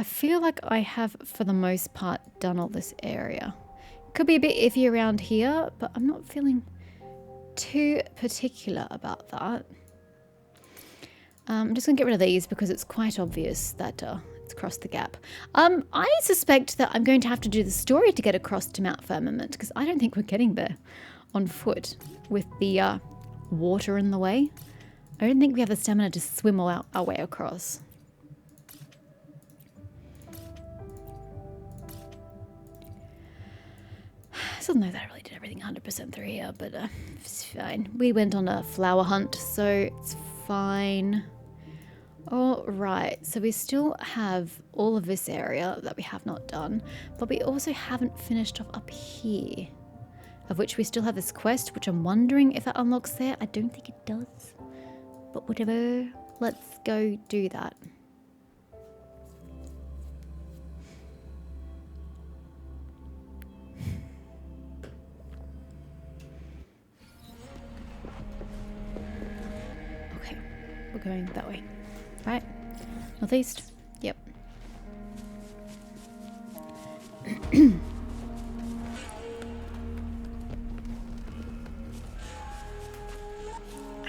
I feel like I have, for the most part, done all this area. Could be a bit iffy around here, but I'm not feeling too particular about that. I'm just going to get rid of these because it's quite obvious that it's across the gap. I suspect that I'm going to have to do the story to get across to Mount Firmament because I don't think we're getting there on foot with the water in the way. I don't think we have the stamina to swim our way across. Still know that I really did everything 100% through here, but it's fine. We went on a flower hunt, so it's fine. All right, so we still have all of this area that we have not done, but we also haven't finished off up here, of which we still have this quest, which I'm wondering if that unlocks there. I don't think it does, but whatever. Let's go do that. Okay, we're going that way. Right, northeast. Yep. I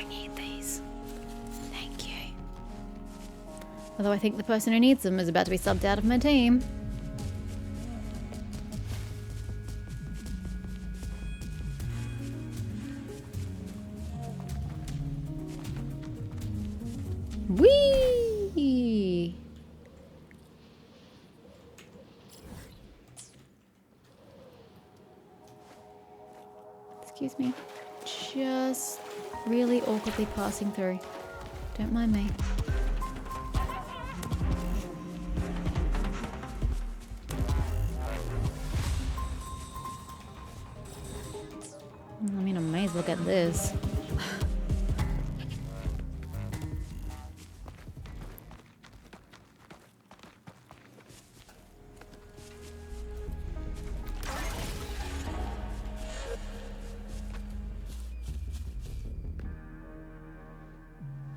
need these. Thank you. Although I think the person who needs them is about to be subbed out of my team. Whee! Excuse me. Just really awkwardly passing through. Don't mind me. I mean, I may as well get this.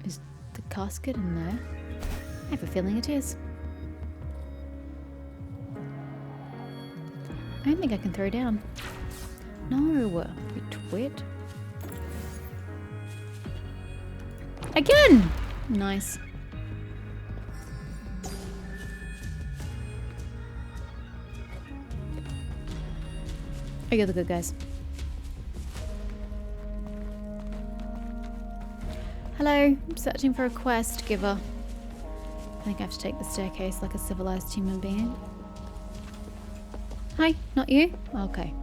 Is the casket in there? I have a feeling it is. I don't think I can throw down. No, you twit. Again! Nice. Oh, you're the good guys. Hello, I'm searching for a quest giver. I think I have to take the staircase like a civilized human being. Hi, not you? Okay.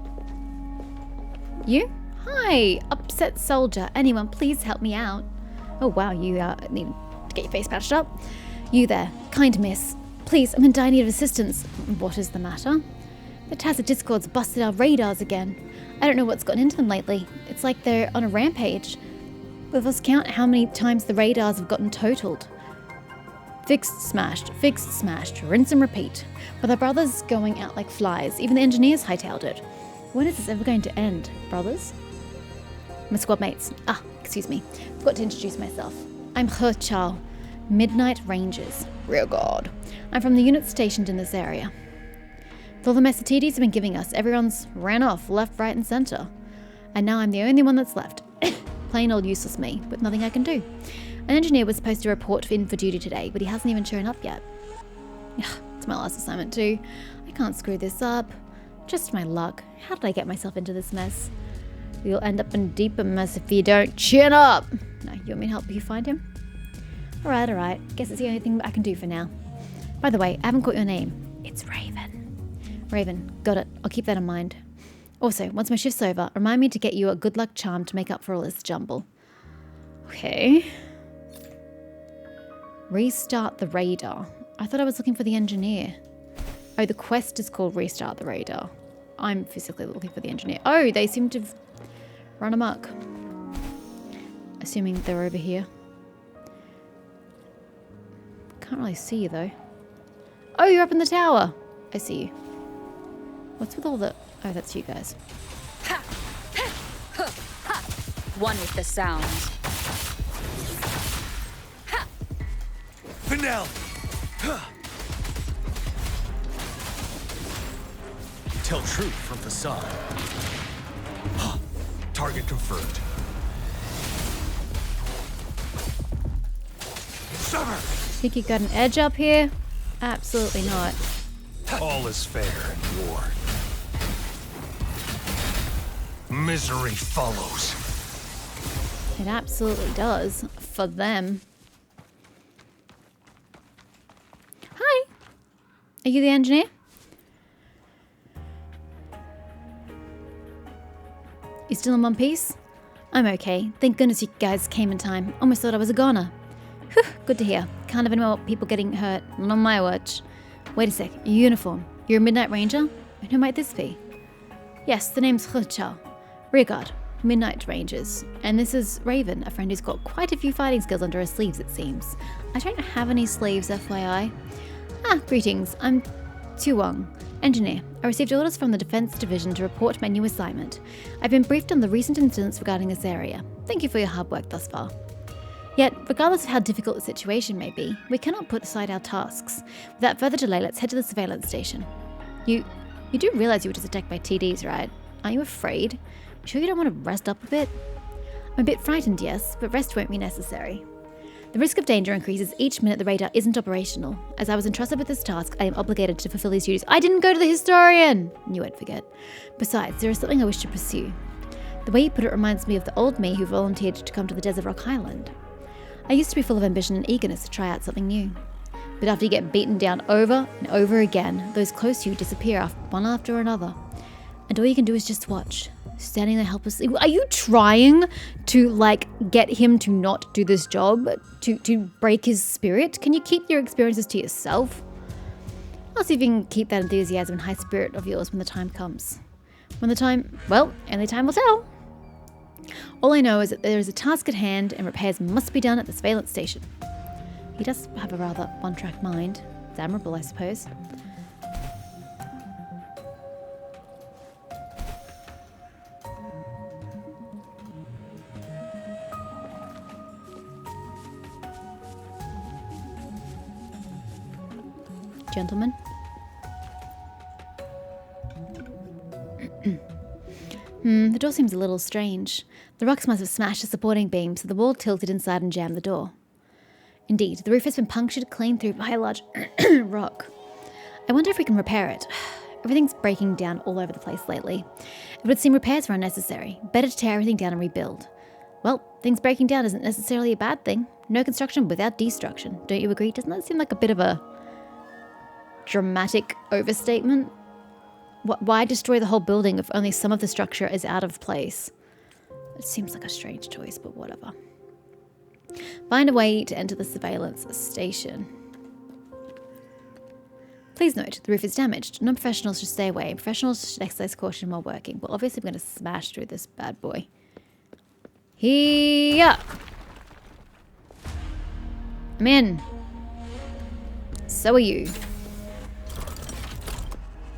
You? Hi, upset soldier. Anyone, please help me out. Oh wow, you need to get your face patched up. You there, kind miss. Please, I'm in dire need of assistance. What is the matter? The Tacit Discord's busted our radars again. I don't know what's gotten into them lately. It's like they're on a rampage. Let us count how many times the radars have gotten totaled. Fixed, smashed, rinse and repeat. With our brothers going out like flies, even the engineers hightailed it. When is this ever going to end, brothers? My squad mates. Excuse me. Forgot to introduce myself. I'm He Chao, Midnight Rangers. Real God. I'm from the unit stationed in this area. With all the mess the TDs have been giving us, everyone's ran off, left, right, and center. And now I'm the only one that's left. Plain old useless me, with nothing I can do. An engineer was supposed to report in for duty today, but he hasn't even shown up yet. It's my last assignment too. I can't screw this up. Just my luck. How did I get myself into this mess? You'll end up in deeper mess if you don't chin up. No, you want me to help you find him? Alright. Guess it's the only thing I can do for now. By the way, I haven't got your name. It's Raven. Raven, got it. I'll keep that in mind. Also, once my shift's over, remind me to get you a good luck charm to make up for all this jumble. Okay. Restart the radar. I thought I was looking for the engineer. Oh, the quest is called Restart the Radar. I'm physically looking for the engineer. Oh, they seem to have run amok. Assuming they're over here. Can't really see you though. Oh, you're up in the tower. I see you. What's with all the... Oh, that's you guys. One with the sound. Finale! tell truth from facade. Target confirmed. Sever! Think you got an edge up here? Absolutely not. All is fair in war. Misery follows. It absolutely does. For them. Hi. Are you the engineer? You still in one piece? I'm okay. Thank goodness you guys came in time. Almost thought I was a goner. Whew, good to hear. Can't have any more people getting hurt. Not on my watch. Wait a sec. Your uniform. You're a Midnight Ranger? And who might this be? Yes, the name's Churchill. Rearguard. Midnight Rangers. And this is Raven, a friend who's got quite a few fighting skills under her sleeves, it seems. I don't have any sleeves, FYI. Greetings. I'm Tuwong, engineer. I received orders from the Defense Division to report my new assignment. I've been briefed on the recent incidents regarding this area. Thank you for your hard work thus far. Yet, regardless of how difficult the situation may be, we cannot put aside our tasks. Without further delay, let's head to the surveillance station. You do realize you were just attacked by TDs, right? Aren't you afraid? Sure you don't want to rest up a bit? I'm a bit frightened, yes, but rest won't be necessary. The risk of danger increases each minute the radar isn't operational. As I was entrusted with this task, I am obligated to fulfill these duties. I didn't go to the historian! You won't forget. Besides, there is something I wish to pursue. The way you put it reminds me of the old me who volunteered to come to the Desert Rock Highland. I used to be full of ambition and eagerness to try out something new. But after you get beaten down over and over again, those close to you disappear one after another. And all you can do is just watch. Standing there helplessly. Are you trying to, get him to not do this job? To break his spirit? Can you keep your experiences to yourself? I'll see if you can keep that enthusiasm and high spirit of yours when the time comes. Only time will tell. All I know is that there is a task at hand and repairs must be done at the surveillance station. He does have a rather one-track mind. It's admirable, I suppose. Gentlemen. The door seems a little strange. The rocks must have smashed the supporting beam, so the wall tilted inside and jammed the door. Indeed, the roof has been punctured clean through by a large rock. I wonder if we can repair it. Everything's breaking down all over the place lately. It would seem repairs were unnecessary. Better to tear everything down and rebuild. Well, things breaking down isn't necessarily a bad thing. No construction without destruction. Don't you agree? Doesn't that seem like a bit of a dramatic overstatement? Why destroy the whole building if only some of the structure is out of place? It seems like a strange choice, but whatever. Find a way to enter the surveillance station. Please note, the roof is damaged. Non-professionals should stay away. Professionals should exercise caution while working. Well, obviously we're going to smash through this bad boy. Here! I'm in. So are you.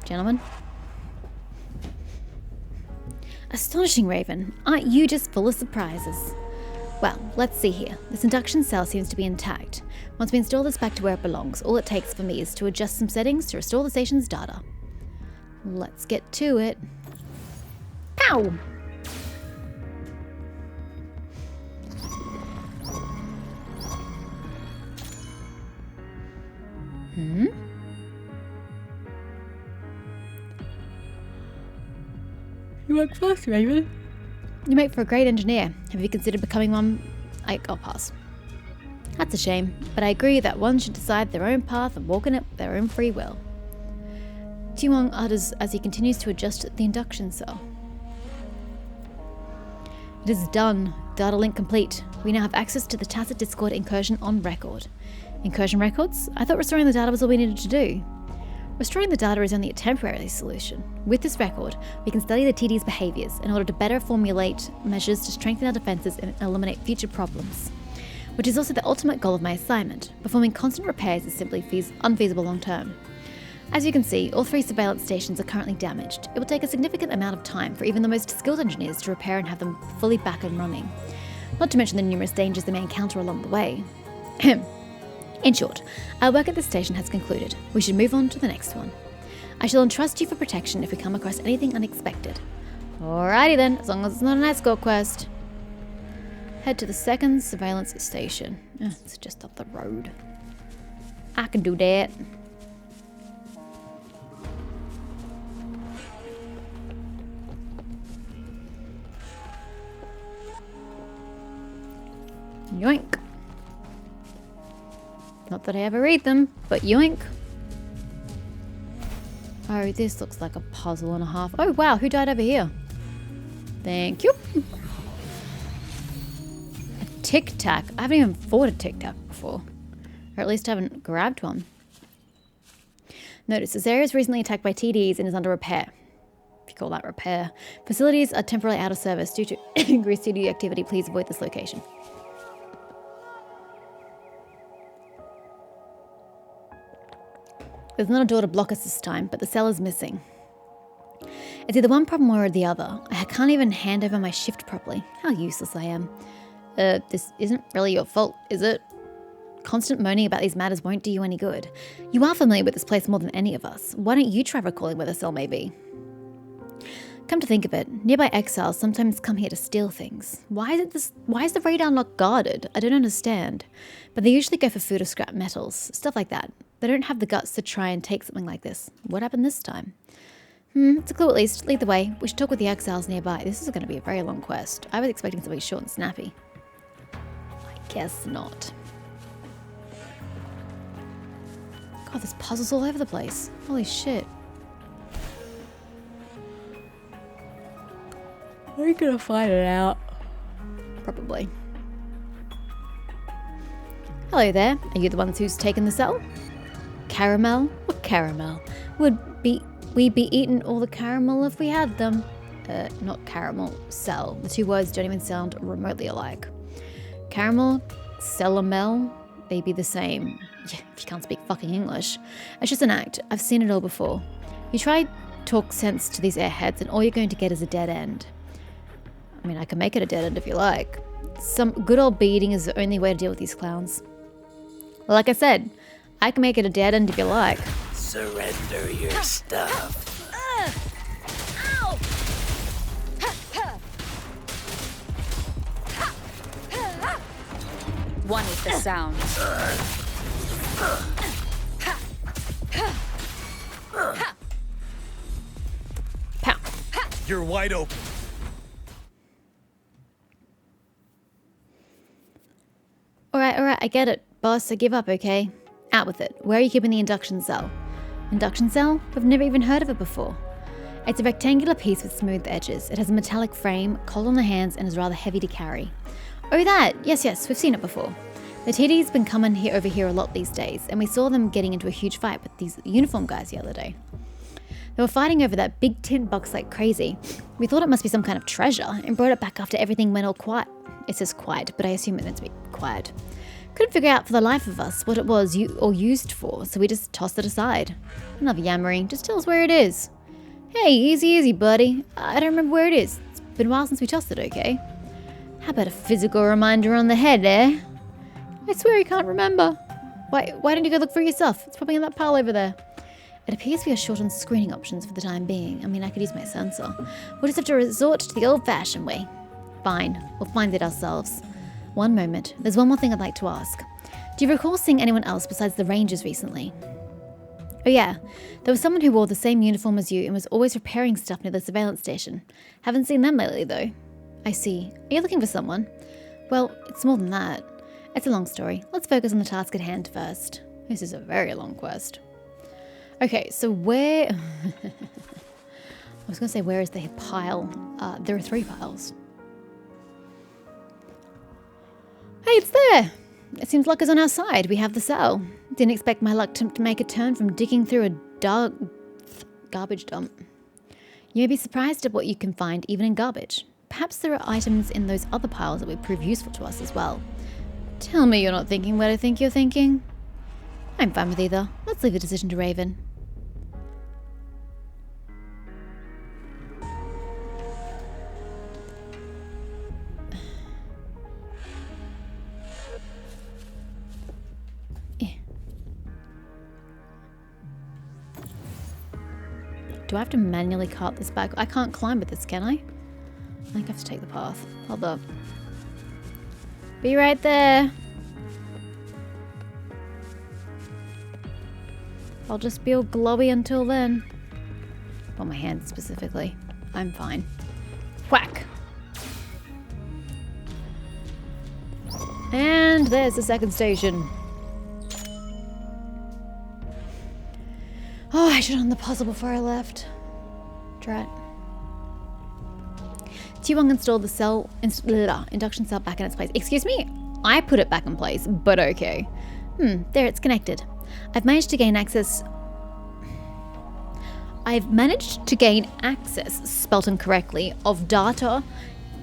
Gentlemen. Astonishing, Raven. Aren't you just full of surprises? Well, let's see here. This induction cell seems to be intact. Once we install this back to where it belongs, all it takes for me is to adjust some settings to restore the station's data. Let's get to it. Pow! You work fast, Raven. You make for a great engineer. Have you considered becoming one? I'll pass. That's a shame, but I agree that one should decide their own path and walk in it with their own free will. Tuwong utters as he continues to adjust the induction cell. It is done. Data link complete. We now have access to the tacit Discord incursion on record. Incursion records? I thought restoring the data was all we needed to do. Restoring the data is only a temporary solution. With this record, we can study the TD's behaviours in order to better formulate measures to strengthen our defences and eliminate future problems. Which is also the ultimate goal of my assignment. Performing constant repairs is simply unfeasible long term. As you can see, all 3 surveillance stations are currently damaged. It will take a significant amount of time for even the most skilled engineers to repair and have them fully back and running. Not to mention the numerous dangers they may encounter along the way. In short, our work at this station has concluded. We should move on to the next one. I shall entrust you for protection if we come across anything unexpected. Alrighty then, as long as it's not an escort quest. Head to the second surveillance station. It's just up the road. I can do that. Yoink. Not that I ever read them, but yoink. Oh, this looks like a puzzle and a half. Oh, wow, who died over here? Thank you. A tic-tac. I haven't even fought a tic-tac before. Or at least I haven't grabbed one. Notice this area is recently attacked by TDs and is under repair. If you call that repair. Facilities are temporarily out of service due to increased TD activity. Please avoid this location. There's not a door to block us this time, but the cell is missing. It's either one problem or the other. I can't even hand over my shift properly. How useless I am. This isn't really your fault, is it? Constant moaning about these matters won't do you any good. You are familiar with this place more than any of us. Why don't you try recalling where the cell may be? Come to think of it, nearby exiles sometimes come here to steal things. Why is the radar not guarded? I don't understand. But they usually go for food or scrap metals, stuff like that. They don't have the guts to try and take something like this. What happened this time? It's a clue at least. Lead the way. We should talk with the exiles nearby. This is going to be a very long quest. I was expecting something short and snappy. I guess not. God, there's puzzles all over the place. Holy shit. Are you gonna find it out? Probably. Hello there. Are you the ones who's taken the cell? Caramel? What caramel? We'd be eating all the caramel if we had them. Not caramel, cell. The two words don't even sound remotely alike. Caramel, cellamel, they be the same. Yeah, if you can't speak fucking English. It's just an act. I've seen it all before. You try talk sense to these airheads and all you're going to get is a dead end. I mean, I can make it a dead end if you like. Some good old beating is the only way to deal with these clowns. Well, like I said, I can make it a dead end if you like. Surrender your stuff. Ow! One with the sound. Pow. You're wide open. Alright, I get it. Boss, I give up, okay? Out with it. Where are you keeping the induction cell? Induction cell? I've never even heard of it before. It's a rectangular piece with smooth edges. It has a metallic frame, cold on the hands, and is rather heavy to carry. Oh, that! Yes, we've seen it before. The TD's been coming over here a lot these days, and we saw them getting into a huge fight with these uniform guys the other day. They were fighting over that big tin box like crazy. We thought it must be some kind of treasure, and brought it back after everything went all quiet. It says quiet, but I assume it's meant to be quiet. Couldn't figure out for the life of us what it was used for, so we just tossed it aside. Enough yammering, just tell us where it is. Hey, easy, buddy. I don't remember where it is. It's been a while since we tossed it, okay? How about a physical reminder on the head, eh? I swear you can't remember. Why don't you go look for it yourself? It's probably in that pile over there. It appears we are short on screening options for the time being. I mean, I could use my sensor. We'll just have to resort to the old-fashioned way. Fine, we'll find it ourselves. One moment. There's one more thing I'd like to ask. Do you recall seeing anyone else besides the Rangers recently? Oh yeah, there was someone who wore the same uniform as you and was always repairing stuff near the surveillance station. Haven't seen them lately though. I see. Are you looking for someone? Well, it's more than that. It's a long story. Let's focus on the task at hand first. This is a very long quest. Okay, so where... I was going to say where is the pile? There are 3 piles. Hey, it's there! It seems luck is on our side. We have the cell. Didn't expect my luck to make a turn from digging through a dark garbage dump. You may be surprised at what you can find even in garbage. Perhaps there are items in those other piles that would prove useful to us as well. Tell me you're not thinking what I think you're thinking. I'm fine with either. Let's leave the decision to Raven. Do I have to manually cart this back? I can't climb with this, can I? I think I have to take the path. Hold up. Be right there. I'll just be all glowy until then. Well, my hand specifically. I'm fine. Whack! And there's the second station. Oh, I should have done the puzzle before I left. Drat. T1 installed the induction cell back in its place. Excuse me? I put it back in place, but okay. There, it's connected. I've managed to gain access, spelt incorrectly, of data.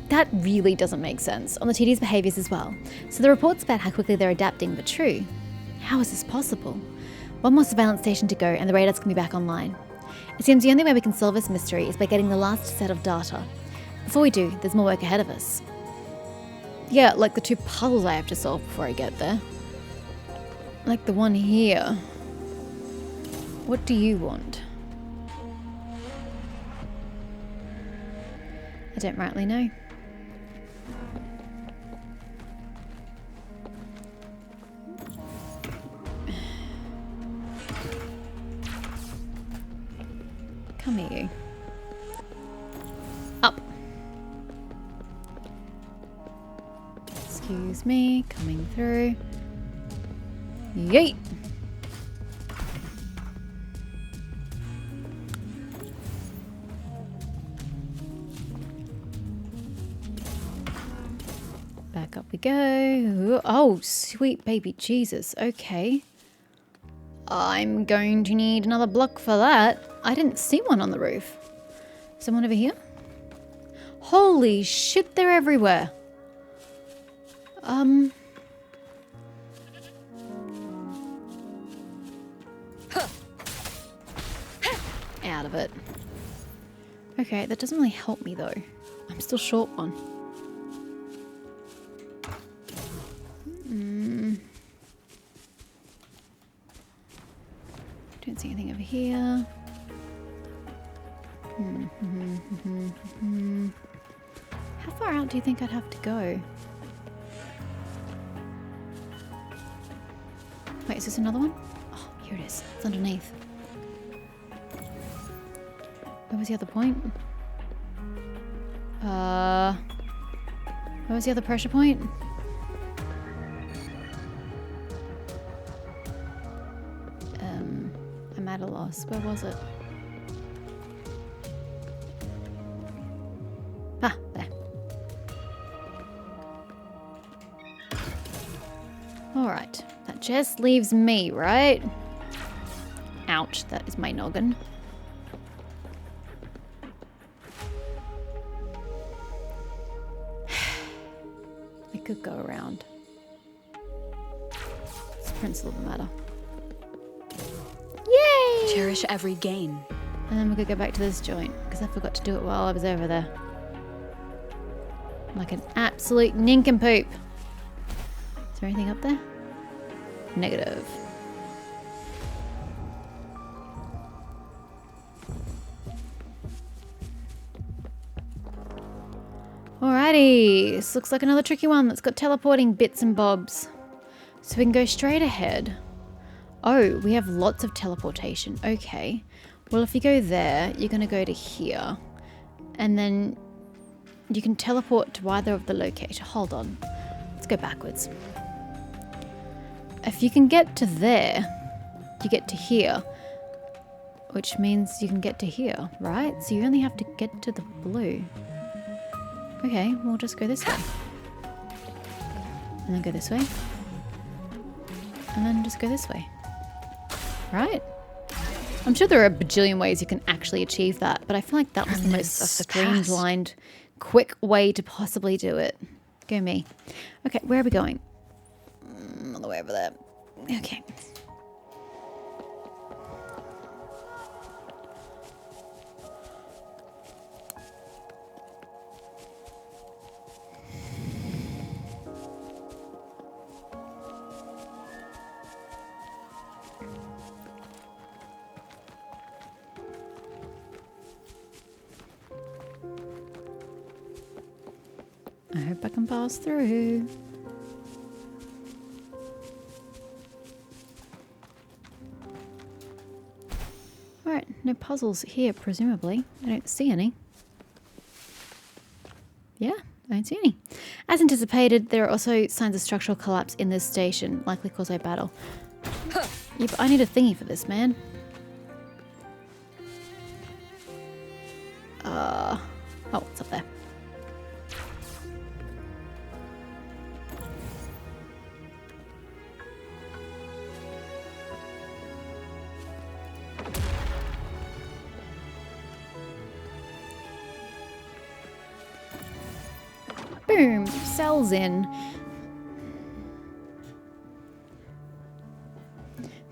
That really doesn't make sense. On the TD's behaviors as well. So the reports about how quickly they're adapting were true. How is this possible? One more surveillance station to go and the radars can be back online. It seems the only way we can solve this mystery is by getting the last set of data. Before we do, there's more work ahead of us. Yeah, like the 2 puzzles I have to solve before I get there. Like the one here. What do you want? I don't rightly know. Come here, you. Up. Excuse me, coming through. Yeet! Back up we go. Oh, sweet baby Jesus. Okay. I'm going to need another block for that. I didn't see one on the roof. Someone over here? Holy shit, they're everywhere. Out of it. Okay, that doesn't really help me though. I'm still short one. Don't see anything over here. How far out do you think I'd have to go? Wait, is this another one? Oh, here it is. It's underneath. Where was the other point? Where was the other pressure point? I'm at a loss. Where was it? Ah, there. Alright. That just leaves me, right? Ouch, that is my noggin. I could go around. It's the principle of the matter. Yay! Cherish every gain. And then we could go back to this joint, because I forgot to do it while I was over there. Like an absolute nincompoop. Is there anything up there? Negative. Alrighty, this looks like another tricky one that's got teleporting bits and bobs. So we can go straight ahead. Oh, we have lots of teleportation. Okay. Well, if you go there, you're going to go to here. And then you can teleport to either of the location. Hold on. Let's go backwards. If you can get to there, you get to here. Which means you can get to here, right? So you only have to get to the blue. Okay, we'll just go this way. And then go this way. And then just go this way. Right? I'm sure there are a bajillion ways you can actually achieve that, but I feel like that was the most streamlined, quick way to possibly do it. Go me. Okay, where are we going? All the way over there. Okay. I hope I can pass through. Alright, no puzzles here, presumably. I don't see any. Yeah, I don't see any. As anticipated, there are also signs of structural collapse in this station, likely caused by battle. Yeah, but I need a thingy for this, man. Oh, it's up there. Boom! Cells in.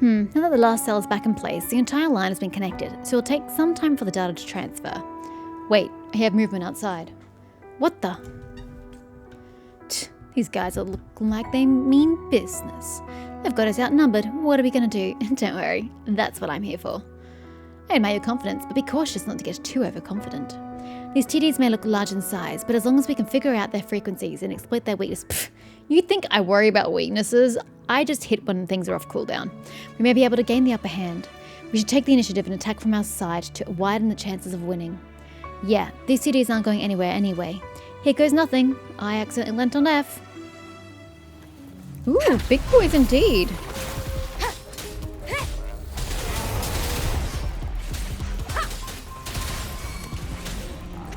Now that the last cell is back in place, the entire line has been connected, so it'll take some time for the data to transfer. Wait, I hear movement outside. What the? These guys are looking like they mean business. They've got us outnumbered. What are we going to do? Don't worry, that's what I'm here for. I admire your confidence, but be cautious not to get too overconfident. These TDs may look large in size, but as long as we can figure out their frequencies and exploit their weakness... You think I worry about weaknesses? I just hit when things are off cooldown. We may be able to gain the upper hand. We should take the initiative and attack from our side to widen the chances of winning. Yeah, these TDs aren't going anywhere anyway. Here goes nothing. I accidentally lent on F. Ooh, big boys indeed.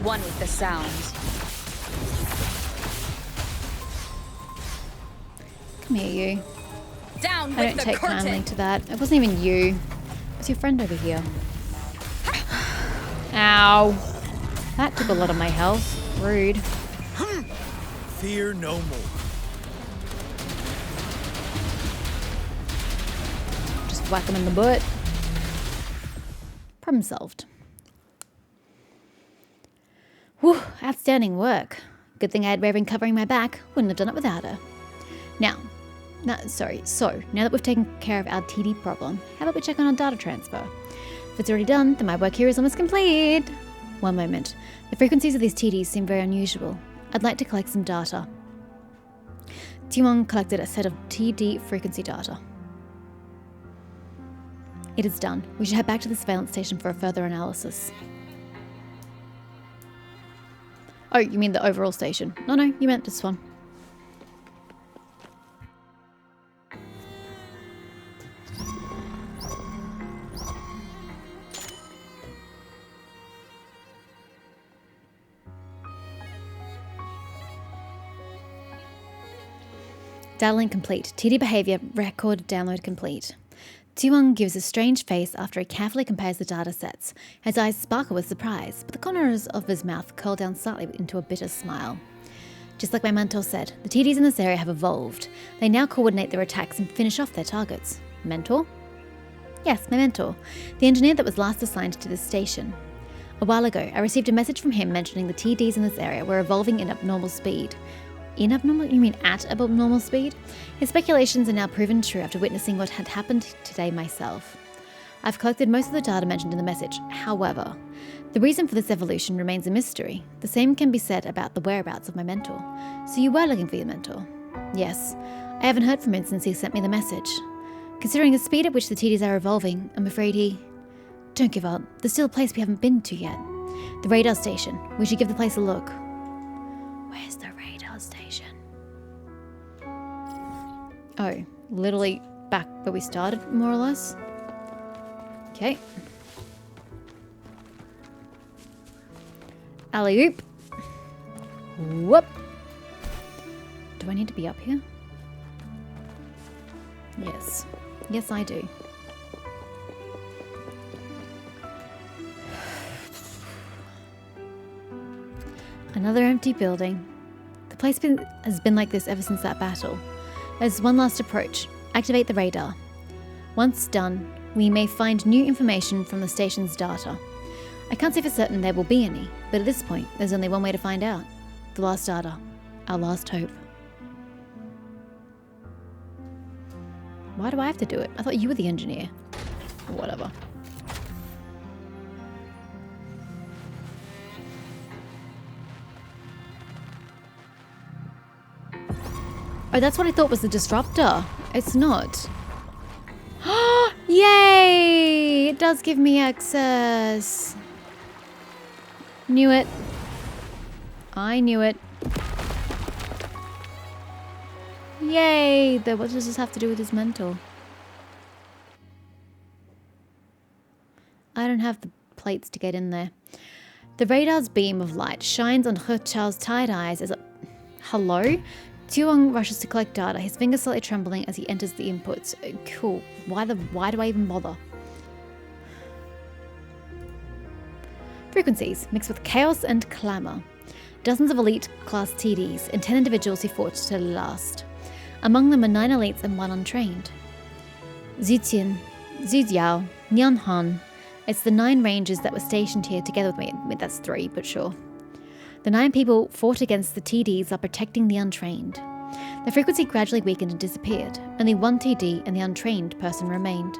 One with the sound. Come here, you. Down with I don't the take curtain. kindly to that. It wasn't even you. It's your friend over here. Ow. That took a lot of my health. Rude. Fear no more. Just whack him in the butt. Problem solved. Whew, outstanding work. Good thing I had Raven covering my back. Wouldn't have done it without her. So, now that we've taken care of our TD problem, how about we check on our data transfer? If it's already done, then my work here is almost complete. One moment. The frequencies of these TDs seem very unusual. I'd like to collect some data. T1 collected a set of TD frequency data. It is done. We should head back to the surveillance station for a further analysis. Oh, you mean the overall station? No, you meant this one. Data link complete. TD behavior record download complete. T1 gives a strange face after he carefully compares the data sets. His eyes sparkle with surprise, but the corners of his mouth curl down slightly into a bitter smile. Just like my mentor said, the TDs in this area have evolved. They now coordinate their attacks and finish off their targets. Mentor? Yes, my mentor. The engineer that was last assigned to this station. A while ago, I received a message from him mentioning the TDs in this area were evolving in abnormal speed. In abnormal? You mean at abnormal speed? His speculations are now proven true after witnessing what had happened today myself. I've collected most of the data mentioned in the message. However, the reason for this evolution remains a mystery. The same can be said about the whereabouts of my mentor. So you were looking for your mentor? Yes. I haven't heard from him since he sent me the message. Considering the speed at which the TDs are evolving, I'm afraid he... Don't give up. There's still a place we haven't been to yet. The radar station. We should give the place a look. Where's the radar station? Oh, literally back where we started, more or less. Okay. Alley-oop. Whoop. Do I need to be up here? Yes. Yes, I do. Another empty building. The place has been like this ever since that battle. There's one last approach. Activate the radar. Once done, we may find new information from the station's data. I can't say for certain there will be any, but at this point, there's only one way to find out. The last data. Our last hope. Why do I have to do it? I thought you were the engineer. Or whatever. Oh, that's what I thought was the disruptor. It's not. Yay! It does give me access. Knew it. I knew it. Yay! What does this have to do with his mental? I don't have the plates to get in there. The radar's beam of light shines on He Chao's tired eyes as a... Hello? Tuong rushes to collect data, his fingers slightly trembling as he enters the inputs. Cool. Why do I even bother? Frequencies, mixed with chaos and clamour. Dozens of elite class TDs and 10 individuals who fought to the last. Among them are 9 elites and 1 untrained. Zutian, Zudiao, Nianhan. It's the 9 rangers that were stationed here together with me. I mean, that's 3, but sure. The 9 people fought against the TDs are protecting the untrained. The frequency gradually weakened and disappeared. Only 1 TD and the untrained person remained.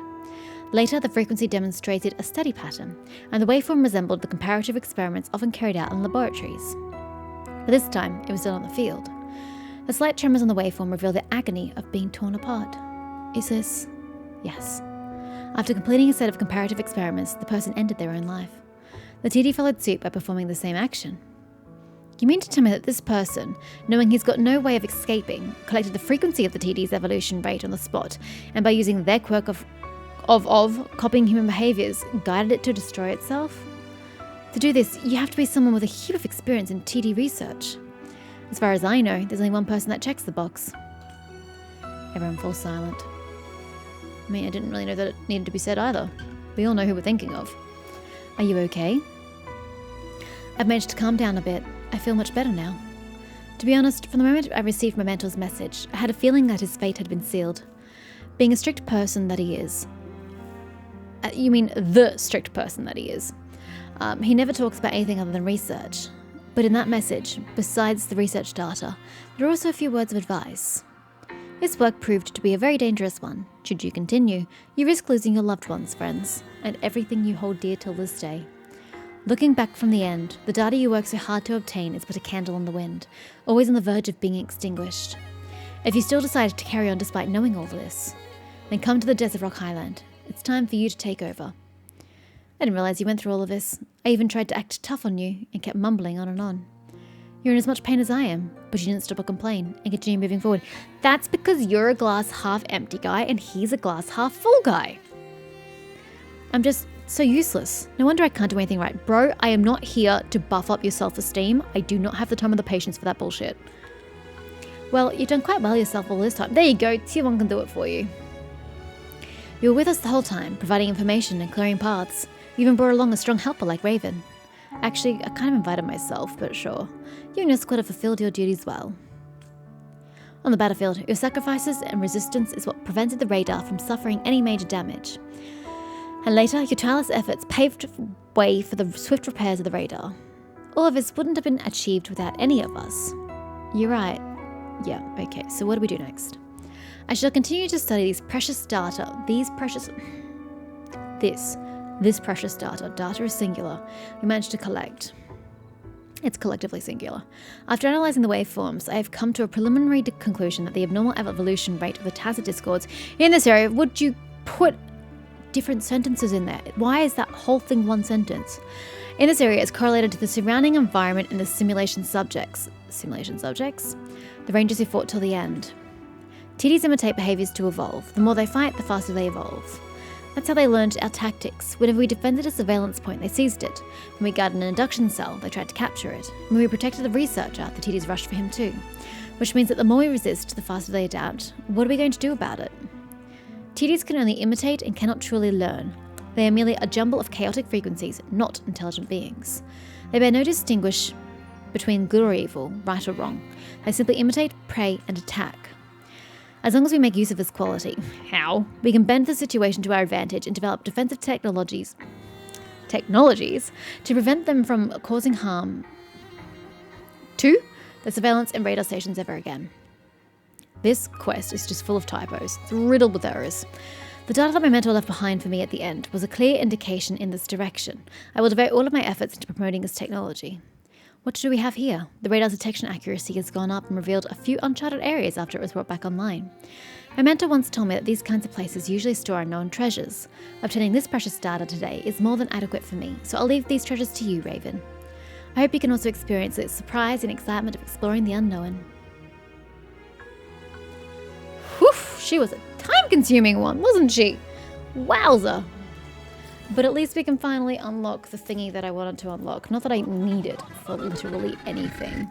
Later, the frequency demonstrated a steady pattern, and the waveform resembled the comparative experiments often carried out in laboratories. But this time, it was done on the field. The slight tremors on the waveform reveal the agony of being torn apart. Is this? Yes. After completing a set of comparative experiments, the person ended their own life. The TD followed suit by performing the same action. You mean to tell me that this person, knowing he's got no way of escaping, collected the frequency of the TD's evolution rate on the spot, and by using their quirk of copying human behaviours, guided it to destroy itself? To do this, you have to be someone with a heap of experience in TD research. As far as I know, there's only one person that checks the box. Everyone falls silent. I mean, I didn't really know that it needed to be said either. We all know who we're thinking of. Are you okay? I've managed to calm down a bit. I feel much better now. To be honest, from the moment I received my mentor's message, I had a feeling that his fate had been sealed. Being a strict person that he is. You mean the strict person that he is. He never talks about anything other than research. But in that message, besides the research data, there are also a few words of advice. His work proved to be a very dangerous one. Should you continue, you risk losing your loved ones, friends, and everything you hold dear till this day. Looking back from the end, the data you work so hard to obtain is but a candle in the wind, always on the verge of being extinguished. If you still decide to carry on despite knowing all this, then come to the Desert Rock Highland. It's time for you to take over. I didn't realize you went through all of this. I even tried to act tough on you and kept mumbling on and on. You're in as much pain as I am, but you didn't stop or complain and continue moving forward. That's because you're a glass half empty guy and he's a glass half full guy. I'm just so useless. No wonder I can't do anything right. Bro, I am not here to buff up your self-esteem. I do not have the time or the patience for that bullshit. Well, you've done quite well yourself all this time. There you go, Tier 1 can do it for you. You were with us the whole time, providing information and clearing paths. You even brought along a strong helper like Raven. Actually, I kind of invited myself, but sure. You and your squad have fulfilled your duties well. On the battlefield, your sacrifices and resistance is what prevented the radar from suffering any major damage. And later, your tireless efforts paved way for the swift repairs of the radar. All of this wouldn't have been achieved without any of us. You're right. Yeah, okay, so what do we do next? I shall continue to study these precious data, this precious data. Data is singular. We managed to collect. It's collectively singular. After analysing the waveforms, I have come to a preliminary conclusion that the abnormal evolution rate of the tacit discords in this area, would you put different sentences in there? Why is that whole thing one sentence? In this area, it's correlated to the surrounding environment and the simulation subjects. Simulation subjects? The rangers who fought till the end. TDs imitate behaviours to evolve. The more they fight, the faster they evolve. That's how they learned our tactics. Whenever we defended a surveillance point, they seized it. When we guarded an induction cell, they tried to capture it. When we protected the researcher, the TDs rushed for him too. Which means that the more we resist, the faster they adapt. What are we going to do about it? TDs can only imitate and cannot truly learn. They are merely a jumble of chaotic frequencies, not intelligent beings. They bear no distinguish between good or evil, right or wrong. They simply imitate, prey, and attack. As long as we make use of this quality, how? We can bend the situation to our advantage and develop defensive technologies to prevent them from causing harm to the surveillance and radar stations ever again. This quest is just full of typos. It's riddled with errors. The data that my mentor left behind for me at the end was a clear indication in this direction. I will devote all of my efforts into promoting this technology. What do we have here? The radar's detection accuracy has gone up and revealed a few uncharted areas after it was brought back online. My mentor once told me that these kinds of places usually store unknown treasures. Obtaining this precious data today is more than adequate for me, so I'll leave these treasures to you, Raven. I hope you can also experience the surprise and excitement of exploring the unknown. Whew, she was a time-consuming one, wasn't she? Wowza! But at least we can finally unlock the thingy that I wanted to unlock. Not that I need it for literally anything.